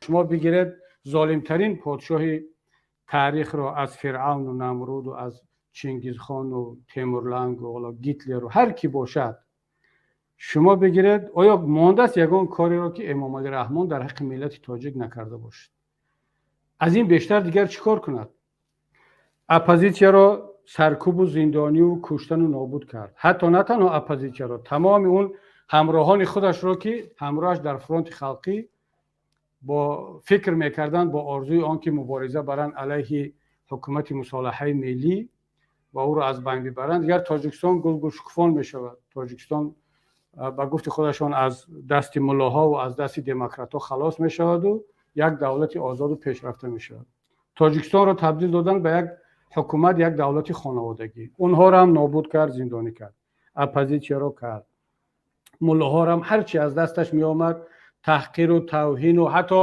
شما بگیرید ظالمترین پادشاه تاریخ را از فرعون و نمرود و از چنگیزخان و تیمورلنگ و گیتلر و هر کی باشد شما بگیرید، آیا مانده است یگان کاری را که امام علی رحمان در حق ملت تاجیک نکرده باشد؟ از این بیشتر دیگر چیکار کند؟ اپوزیسیا را سرکوب و زندانی و کشتن و نابود کرد. حتی نه تنها اپوزیسیا را، تمام اون همراهان خودش را که همراهش در فرانت خلقی با فکر میکردن با آرزوی آن که مبارزه برند علیه حکومت مصالحه ملی و او را از بین ببرند، دیگر تاجیکستان گل شکفان می شود. تاجیکستان با گفت خودشان از دست ملاها و از دست دموکرات ها خلاص می شود و یک دولت آزاد و پیشرفته می شود. تاجیکستان را تبدیل دادن به یک حکومت، یک دولت خانوادگی. اونها را هم نابود کرد، زندانی کرد، اپوزیسیا را کرد، ملاها را هم هر چی از دستش می آمد تحقیر و توهین و حتی